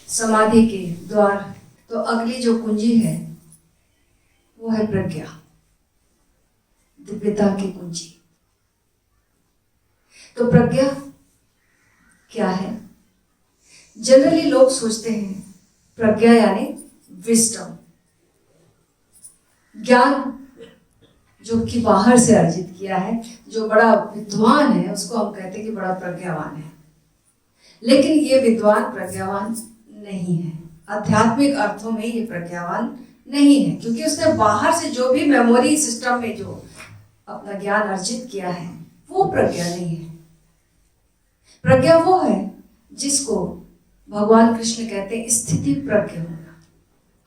समाधि के द्वार, तो अगली जो कुंजी है वो है प्रज्ञा, दिव्यता की कुंजी। तो प्रज्ञा क्या है? जनरली लोग सोचते हैं प्रज्ञा यानी विस्डम, ज्ञान जो कि बाहर से अर्जित किया है, जो बड़ा विद्वान है उसको हम कहते हैं कि बड़ा प्रज्ञावान है। लेकिन ये विद्वान प्रज्ञावान नहीं है, आध्यात्मिक अर्थों में ये प्रज्ञावान नहीं है, क्योंकि उसने बाहर से जो भी मेमोरी सिस्टम में जो अपना ज्ञान अर्जित किया है वो प्रज्ञा नहीं है। प्रज्ञा वो है जिसको भगवान कृष्ण कहते हैं स्थिति प्रज्ञ होना।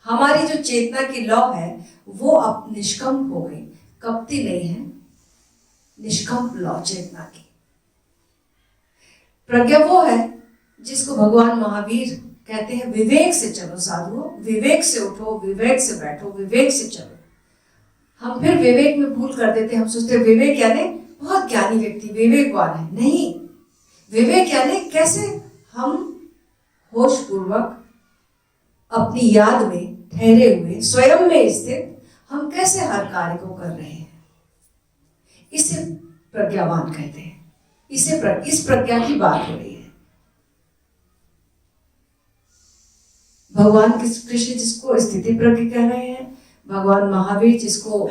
हमारी जो चेतना की लौ है वो अब निष्कंप हो गई, कपती नहीं है, निष्कंप लौ चेतना की। प्रज्ञा वो है जिसको भगवान महावीर कहते हैं विवेक से चलो साधुओं, विवेक से उठो, विवेक से बैठो, विवेक से चलो। हम फिर विवेक में भूल कर देते, हम सोचते हैं विवेक यानी बहुत ज्ञानी व्यक्ति विवेकवान है। नहीं, विवेक यानी कैसे हम होश पूर्वक अपनी याद में ठहरे हुए, स्वयं में स्थित, हम कैसे हर कार्य को कर रहे हैं, इसे प्रज्ञावान कहते हैं। इस प्रज्ञा की बात हो रही है। भगवान कृष्ण जिसको स्थिति प्रज्ञ कह रहे हैं, भगवान महावीर जिसको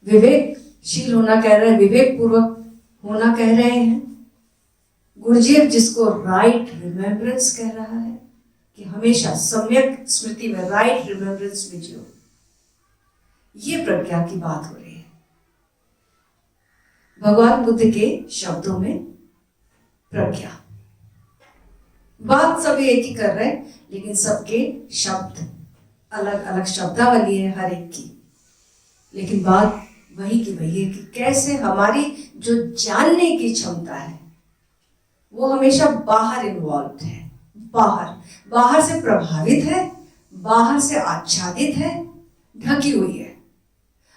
विवेकशील होना कह रहे हैं, विवेक पूर्वक होना कह रहे हैं, गुरुजीव जिसको राइट रिमेम्बरेंस कह रहा है कि हमेशा सम्यक स्मृति में, राइट रिमेम्बरेंस में जियो, ये प्रज्ञा की बात हो रही है। भगवान बुद्ध के शब्दों में प्रज्ञा, बात सब एक ही कर रहे हैं, लेकिन सबके शब्द अलग अलग शब्दावली है हर एक की, लेकिन बात वही की वही है कि कैसे हमारी जो जानने की क्षमता है वो हमेशा बाहर इन्वॉल्व है, बाहर से प्रभावित है, बाहर से आच्छादित है, ढकी हुई है।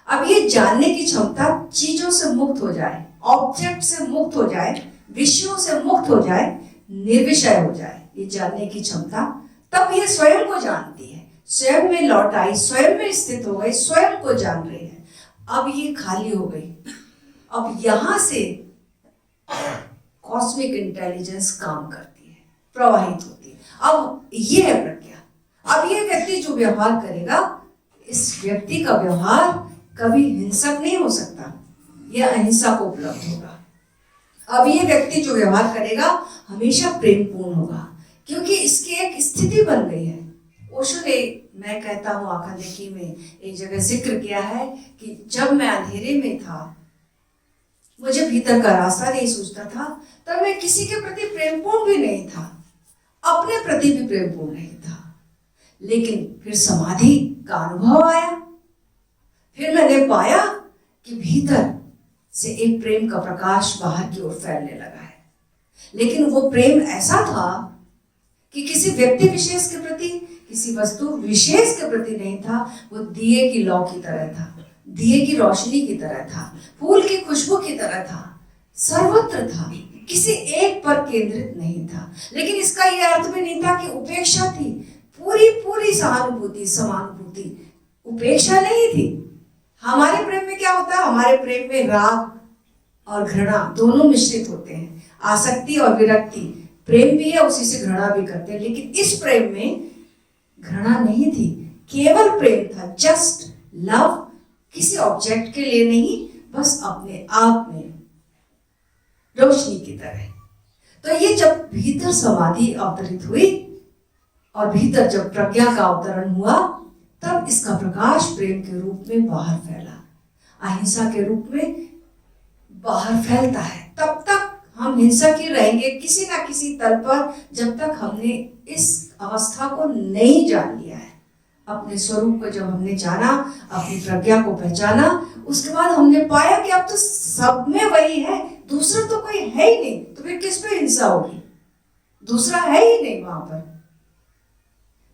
अब ये जानने की क्षमता चीजों से मुक्त हो जाए, ऑब्जेक्ट से मुक्त हो जाए, विषयों से मुक्त हो जाए, निर्विषय हो जाए ये जानने की क्षमता, तब ये स्वयं को जानती है, स्वयं में लौट आई, स्वयं में स्थित हो गई, स्वयं को जान रही है। अब ये खाली हो गई, अब यहां से कॉस्मिक इंटेलिजेंस काम करती है, प्रवाहित होती है। अब ये है प्रज्ञा। अब ये व्यक्ति जो व्यवहार करेगा, इस व्यक्ति का व्यवहार कभी हिंसक नहीं हो सकता, यह अहिंसा को उपलब्ध होगा। अब ये व्यक्ति जो व्यवहार करेगा हमेशा प्रेमपूर्ण होगा, क्योंकि इसकी एक स्थिति बन गई है। ओशो ने, मैं कहता हूँ आखांदेखी में एक जगह जिक्र किया है कि जब मैं अंधेरे में था, मुझे भीतर का रास्ता नहीं सूझता था, तब मैं किसी के प्रति प्रेमपूर्ण भी नहीं था, अपने प्रति भी प्रेमपूर्ण नहीं था। लेकिन फिर समाधि का अनुभव आया, फिर मैंने पाया कि भीतर से एक प्रेम का प्रकाश बाहर की ओर फैलने लगा है। लेकिन वो प्रेम ऐसा था कि किसी व्यक्ति विशेष के प्रति, किसी वस्तु विशेष के प्रति नहीं था, वो दिए की लौ की तरह था, दिए की रोशनी की तरह था, फूल की खुशबू की तरह था, सर्वत्र था, किसी एक पर केंद्रित नहीं था। लेकिन इसका यह अर्थ भी नहीं था कि उपेक्षा थी, पूरी सहानुभूति, समानुभूति, उपेक्षा नहीं थी। हमारे प्रेम में क्या होता है? हमारे प्रेम में राग और घृणा दोनों मिश्रित होते हैं, आसक्ति और विरक्ति। प्रेम भी है, उसी से घृणा भी करते हैं, लेकिन इस प्रेम में घृणा नहीं थी, केवल प्रेम था, जस्ट लव, किसी ऑब्जेक्ट के लिए नहीं, बस अपने आप में रोशनी की तरह। तो ये जब भीतर समाधि अवतरित हुई और भीतर जब प्रज्ञा का अवतरण हुआ, तब इसका प्रकाश प्रेम के रूप में बाहर फैला, अहिंसा के रूप में बाहर फैलता है। तब तक हम हिंसक ही रहेंगे किसी ना किसी तल पर, जब तक हमने इस अवस्था को नहीं जान लिया है। अपने स्वरूप को जब हमने जाना, अपनी प्रज्ञा को पहचाना, उसके बाद हमने पाया कि अब तो सब में वही है, दूसरा तो कोई है ही नहीं, तो फिर किस पे हिंसा होगी? दूसरा है ही नहीं वहां पर।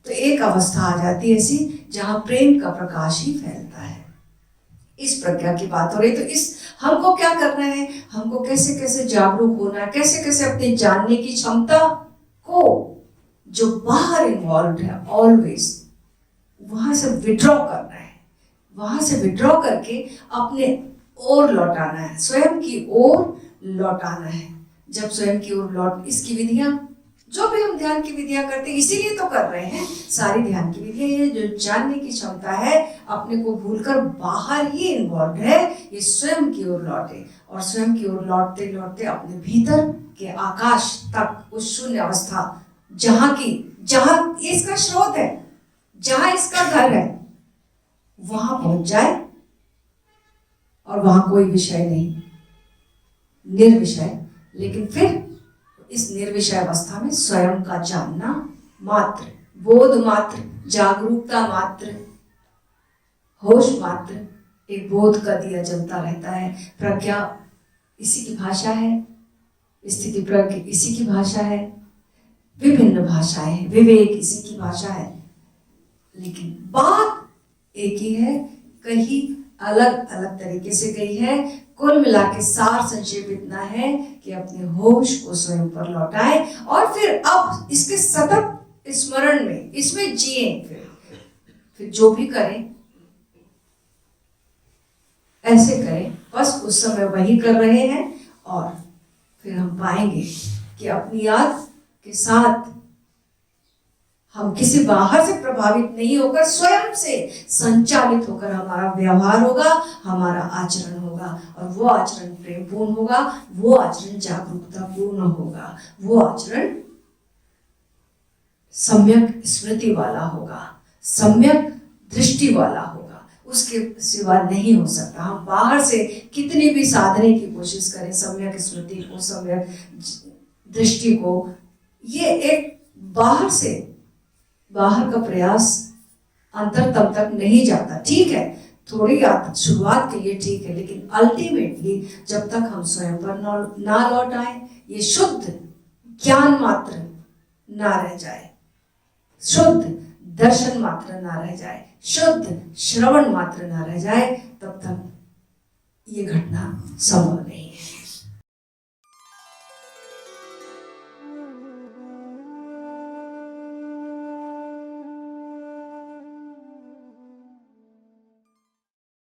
तो एक अवस्था आ जाती है ऐसी जहां प्रेम का प्रकाश ही फैलता है। इस प्रज्ञा की बात हो रही। तो इस हमको क्या करना है, हमको कैसे कैसे जागरूक होना है, कैसे कैसे अपने जानने की क्षमता को जो बाहर इन्वॉल्व है ऑलवेज वहां से विड्रॉ करना है, वहां से विड्रॉ करके अपने ओर लौटाना है, स्वयं की ओर लौटाना है। जब स्वयं की ओर लौट, इसकी विधियां जो भी हम ध्यान की विधियां करते हैं इसीलिए तो कर रहे हैं, सारी ध्यान की विधियां ये जो जानने की क्षमता है अपने को भूलकर बाहर ही इन्वॉल्व है, ये स्वयं की ओर लौटे और स्वयं की ओर लौटते लौटते अपने भीतर के आकाश तक, उस शून्य अवस्था जहां इसका स्रोत है, जहां इसका घर है, वहां पहुंच जाए और वहां कोई विषय नहीं, निर्विषय। लेकिन फिर इस निर्विषय अवस्था में स्वयं का जानना मात्र, बोध मात्र, जागरूकता मात्र, होश मात्र, एक बोध का दिया जलता रहता है। प्रज्ञा इसी की भाषा है, स्थिति प्रज्ञ इसी की भाषा है, विभिन्न भाषाएं हैं, विवेक इसी की भाषा है, लेकिन बात एक ही है, कहीं अलग अलग तरीके से गई है। कुल मिला के सार संक्षेप इतना है कि अपने होश को स्वयं पर लौटाए और फिर अब इसके सतत स्मरण में इसमें जिए। फिर जो भी करें ऐसे करें, बस उस समय वही कर रहे हैं और फिर हम पाएंगे कि अपनी याद के साथ हम किसी बाहर से प्रभावित नहीं होकर स्वयं से संचालित होकर हमारा व्यवहार होगा, हमारा आचरण होगा और वो आचरण प्रेमपूर्ण होगा, वो आचरण जागरूकता पूर्ण होगा, वो आचरण सम्यक स्मृति वाला होगा, सम्यक दृष्टि वाला होगा, उसके सिवा नहीं हो सकता। हम बाहर से कितनी भी साधने की कोशिश करें सम्यक स्मृति को, सम्यक दृष्टि को, ये एक बाहर का प्रयास अंतरतम तक नहीं जाता। ठीक है, थोड़ी शुरुआत के लिए ठीक है, लेकिन अल्टीमेटली जब तक हम स्वयं पर ना लौट आए, ये शुद्ध ज्ञान मात्र ना रह जाए, शुद्ध दर्शन मात्र ना रह जाए, शुद्ध श्रवण मात्र ना रह जाए, तब तक ये घटना संभव नहीं है।